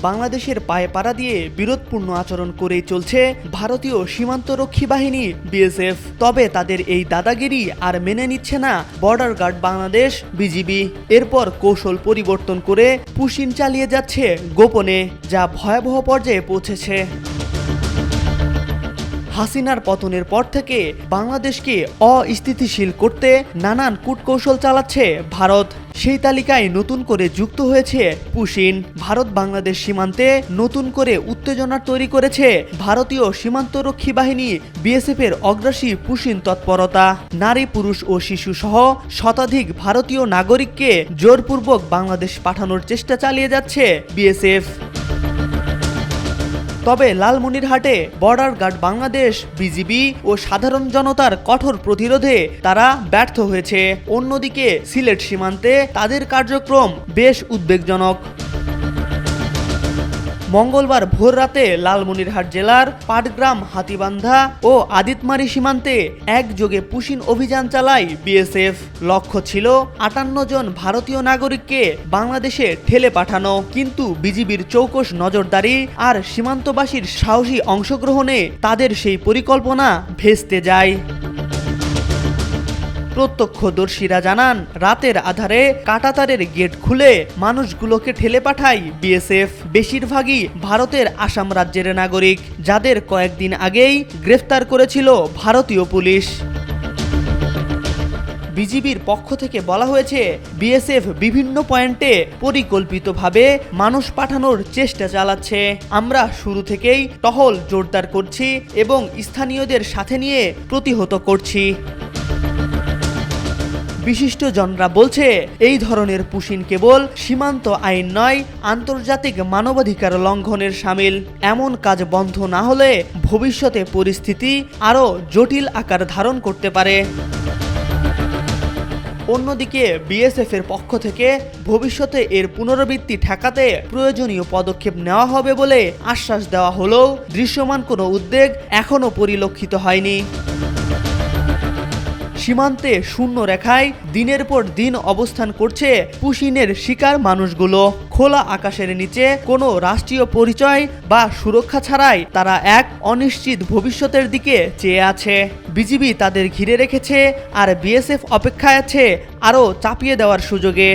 বাংলাদেশের পায়ে পাড়া দিয়ে বিরোধপূর্ণ আচরণ করেই চলছে ভারতীয় সীমান্তরক্ষী বাহিনী বিএসএফ। তবে তাদের এই দাদাগিরি আর মেনে নিচ্ছে না বর্ডার গার্ড বাংলাদেশ বিজিবি। এরপর কৌশল পরিবর্তন করে পুশিন চালিয়ে যাচ্ছে গোপনে, যা ভয়াবহ পর্যায়ে পৌঁছেছে। হাসিনার পতনের পর থেকে বাংলাদেশকে অস্থিতিশীল করতে নানান কূটকৌশল চালাচ্ছে ভারত। সেই তালিকায় নতুন করে যুক্ত হয়েছে পুশিন। ভারত বাংলাদেশ সীমান্তে নতুন করে উত্তেজনা তৈরি করেছে ভারতীয় সীমান্তরক্ষী বাহিনী বিএসএফের অগ্রাসী পুশিন তৎপরতা। নারী, পুরুষ ও শিশু সহ শতাধিক ভারতীয় নাগরিককে জোরপূর্বক বাংলাদেশ পাঠানোর চেষ্টা চালিয়ে যাচ্ছে বিএসএফ। তবে লালমনিরহাটে বর্ডার গার্ড বাংলাদেশ বিজিবি ও সাধারণ জনতার কঠোর প্রতিরোধে তারা ব্যর্থ হয়েছে। অন্যদিকে সিলেট সীমান্তে তাদের কার্যক্রম বেশ উদ্বেগজনক। মঙ্গলবার ভোররাতে লালমনিরহাট জেলার পাটগ্রাম, হাতিবান্ধা ও আদিতমারি সীমান্তে একযোগে পুশিন অভিযান চালায় বিএসএফ। লক্ষ্য ছিল ৫৮ জন ভারতীয় নাগরিককে বাংলাদেশে ঠেলে পাঠানো, কিন্তু বিজিবির চৌকস নজরদারি আর সীমান্তবাসীর সাহসী অংশগ্রহণে তাদের সেই পরিকল্পনা ভেস্তে যায়। প্রত্যক্ষদর্শীরা জানান, রাতের আধারে কাঁটাতারের গেট খুলে মানুষগুলোকে ঠেলে পাঠায় বিএসএফ। বেশিরভাগই ভারতের আসাম রাজ্যের নাগরিক, যাদের কয়েকদিন আগেই গ্রেফতার করেছিল ভারতীয় পুলিশ। বিজিবির পক্ষ থেকে বলা হয়েছে, বিএসএফ বিভিন্ন পয়েন্টে পরিকল্পিতভাবে মানুষ পাঠানোর চেষ্টা চালাচ্ছে। আমরা শুরু থেকেই টহল জোরদার করছি এবং স্থানীয়দের সাথে নিয়ে প্রতিহত করছি। বিশিষ্টজনরা বলছে, এই ধরনের পুশিন কেবল সীমান্ত আইন নয়, আন্তর্জাতিক মানবাধিকার লঙ্ঘনের শামিল। এমন কাজ বন্ধ না হলে ভবিষ্যতে পরিস্থিতি আরও জটিল আকার ধারণ করতে পারে। অন্যদিকে বিএসএফের পক্ষ থেকে ভবিষ্যতে এর পুনরাবৃত্তি ঠেকাতে প্রয়োজনীয় পদক্ষেপ নেওয়া হবে বলে আশ্বাস দেওয়া হলেও দৃশ্যমান কোনো উদ্বেগ এখনও পরিলক্ষিত হয়নি। সীমান্তে শূন্য রেখায় দিনের পর দিন অবস্থান করছে পুশিনের শিকার মানুষগুলো। খোলা আকাশের নিচে কোনো রাষ্ট্রীয় পরিচয় বা সুরক্ষা ছাড়াই তারা এক অনিশ্চিত ভবিষ্যতের দিকে চেয়ে আছে। বিজিবি তাদের ঘিরে রেখেছে, আর বিএসএফ অপেক্ষায় আছে আরও চাপিয়ে দেওয়ার সুযোগে।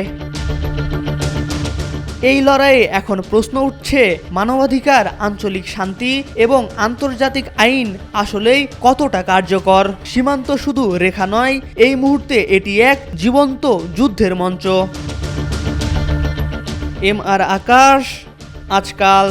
এই লড়াইয়ে এখন প্রশ্ন উঠছে, মানবাধিকার, আঞ্চলিক শান্তি এবং আন্তর্জাতিক আইন আসলেই কতটা কার্যকর? সীমান্ত শুধু রেখা নয়, এই মুহূর্তে এটি এক জীবন্ত যুদ্ধের মঞ্চ। MR আকাশ, আজকাল।